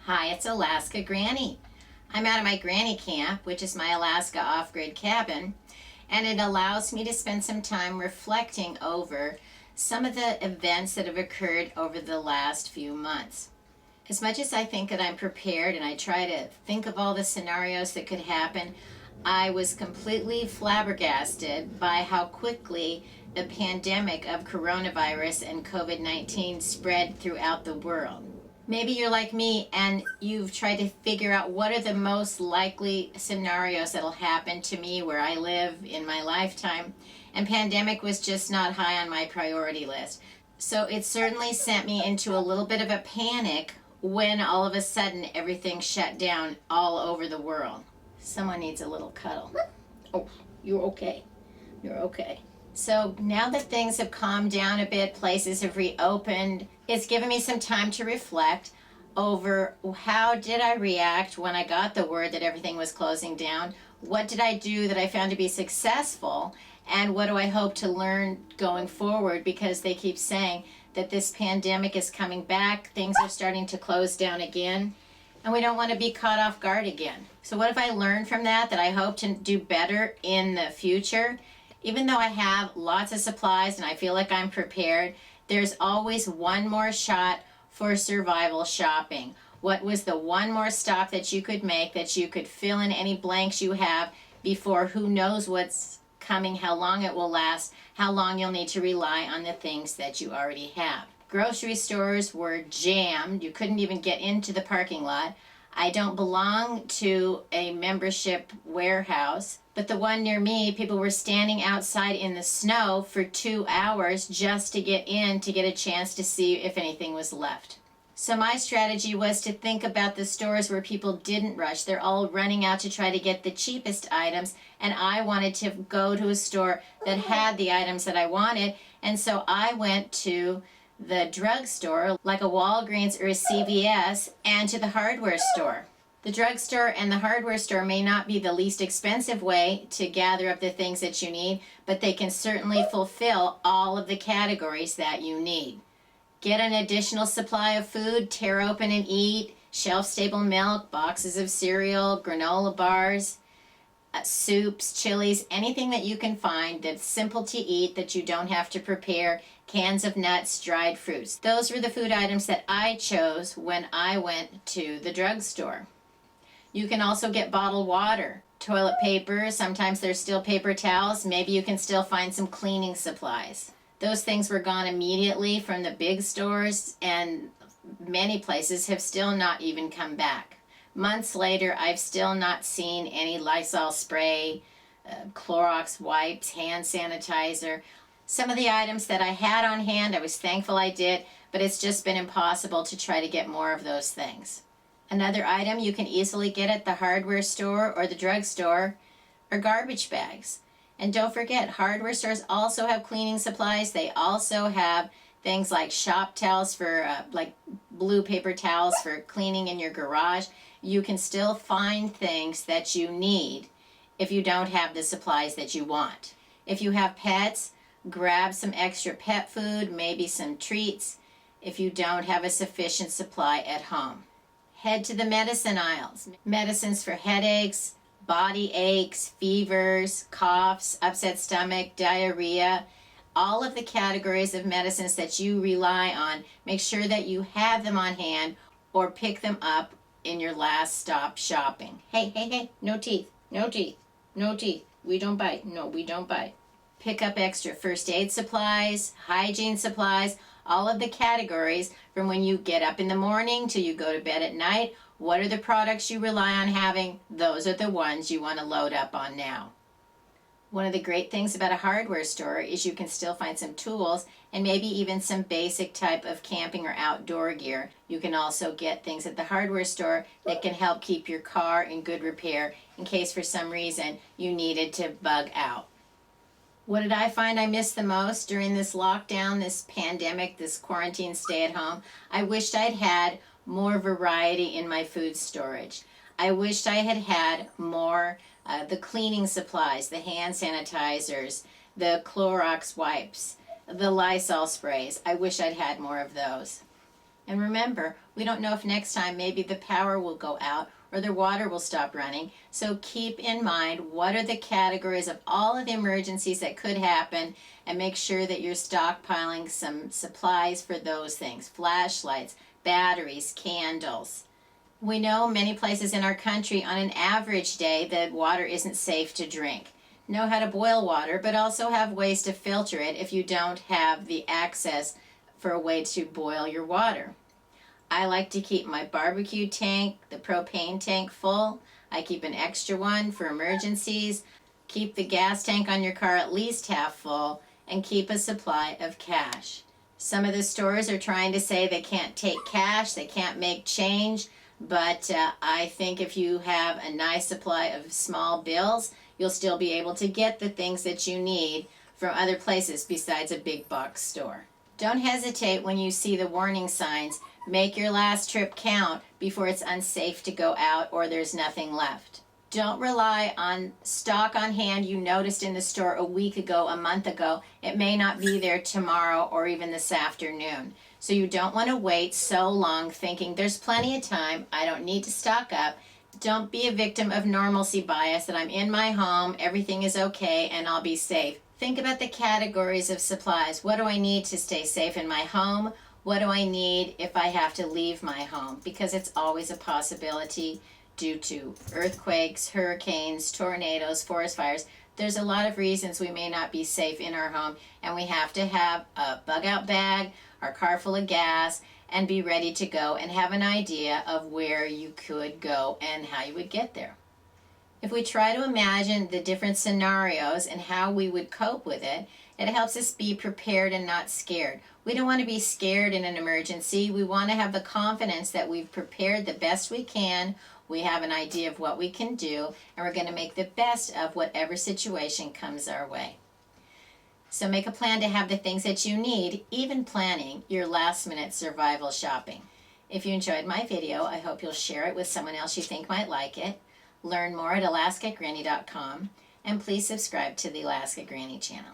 Hi, it's Alaska Granny. I'm out of my granny camp, which is my Alaska off-grid cabin, and it allows me to spend some time reflecting over some of the events that have occurred over the last few months. As much as I think that I'm prepared and I try to think of all the scenarios that could happen, I was completely flabbergasted by how quickly the pandemic of coronavirus and COVID-19 spread throughout the world. Maybe you're like me and you've tried to figure out what are the most likely scenarios that'll happen to me where I live in my lifetime, and pandemic was just not high on my priority list. So it certainly sent me into a little bit of a panic when all of a sudden everything shut down all over the world. Someone needs a little cuddle. Oh, you're okay. You're okay. So now that things have calmed down a bit, places have reopened, it's given me some time to reflect over how did I react when I got the word that everything was closing down? What did I do that I found to be successful? And what do I hope to learn going forward? Because they keep saying that this pandemic is coming back, things are starting to close down again, and we don't want to be caught off guard again. So what have I learned from that I hope to do better in the future? Even though I have lots of supplies and I feel like I'm prepared, there's always one more shot for survival shopping. What was the one more stop that you could make, that you could fill in any blanks you have before who knows what's coming, how long it will last, how long you'll need to rely on the things that you already have. Grocery stores were jammed. You couldn't even get into the parking lot. I don't belong to a membership warehouse, but the one near me, people were standing outside in the snow for 2 hours just to get in to get a chance to see if anything was left. So my strategy was to think about the stores where people didn't rush. They're all running out to try to get the cheapest items, and I wanted to go to a store that had the items that I wanted, and so I went to the drugstore, like a Walgreens or a CVS, and to the hardware store. The drugstore and the hardware store may not be the least expensive way to gather up the things that you need, but they can certainly fulfill all of the categories that you need. Get an additional supply of food, tear open and eat, shelf-stable milk, boxes of cereal, granola bars, soups, chilies, anything that you can find that's simple to eat that you don't have to prepare, cans of nuts, dried fruits. Those were the food items that I chose when I went to the drugstore. You can also get bottled water, toilet paper, sometimes there's still paper towels, maybe you can still find some cleaning supplies. Those things were gone immediately from the big stores, and many places have still not even come back. Months later, I've still not seen any Lysol spray, Clorox wipes, hand sanitizer. Some of the items that I had on hand, I was thankful I did, but it's just been impossible to try to get more of those things. Another item you can easily get at the hardware store or the drugstore are garbage bags. And don't forget, hardware stores also have cleaning supplies. They also have things like shop towels for, like blue paper towels for cleaning in your garage. You can still find things that you need if you don't have the supplies that you want. If you have pets, grab some extra pet food, maybe some treats, if you don't have a sufficient supply at home. Head to the medicine aisles. Medicines for headaches, body aches, fevers, coughs, upset stomach, diarrhea, all of the categories of medicines that you rely on, make sure that you have them on hand or pick them up in your last stop shopping. Hey, no teeth, no teeth, no teeth. We don't bite. No, we don't bite. Pick up extra first aid supplies, hygiene supplies, all of the categories from when you get up in the morning till you go to bed at night. What are the products you rely on having? Those are the ones you want to load up on now. One of the great things about a hardware store is you can still find some tools and maybe even some basic type of camping or outdoor gear. You can also get things at the hardware store that can help keep your car in good repair in case for some reason you needed to bug out. What did I find I missed the most during this lockdown, this pandemic, this quarantine stay at home? I wished I'd had more variety in my food storage. I wished I had had more the cleaning supplies, the hand sanitizers, the Clorox wipes, the Lysol sprays. I wish I'd had more of those. And remember, we don't know if next time maybe the power will go out or the water will stop running. So keep in mind what are the categories of all of the emergencies that could happen, and make sure that you're stockpiling some supplies for those things. Flashlights, batteries, candles. We know many places in our country on an average day that water isn't safe to drink. Know how to boil water, but also have ways to filter it if you don't have the access for a way to boil your water. I like to keep my barbecue tank, the propane tank, full. I keep an extra one for emergencies. Keep the gas tank on your car at least half full, and keep a supply of cash. Some of the stores are trying to say they can't take cash, they can't make change, but I think if you have a nice supply of small bills, you'll still be able to get the things that you need from other places besides a big box store. Don't hesitate when you see the warning signs. Make your last trip count before it's unsafe to go out or there's nothing left. Don't rely on stock on hand you noticed in the store a week ago, a month ago. It may not be there tomorrow or even this afternoon. So you don't want to wait so long thinking there's plenty of time, I don't need to stock up. Don't be a victim of normalcy bias that I'm in my home, everything is okay, and I'll be safe. Think about the categories of supplies. What do I need to stay safe in my home? What do I need if I have to leave my home? Because it's always a possibility due to earthquakes, hurricanes, tornadoes, forest fires. There's a lot of reasons we may not be safe in our home, and we have to have a bug out bag, our car full of gas, and be ready to go and have an idea of where you could go and how you would get there. If we try to imagine the different scenarios and how we would cope with it, it helps us be prepared and not scared. We don't want to be scared in an emergency. We want to have the confidence that we've prepared the best we can, we have an idea of what we can do, and we're going to make the best of whatever situation comes our way. So make a plan to have the things that you need, even planning your last-minute survival shopping. If you enjoyed my video, I hope you'll share it with someone else you think might like it. Learn more at alaskagranny.com, and please subscribe to the Alaska Granny channel.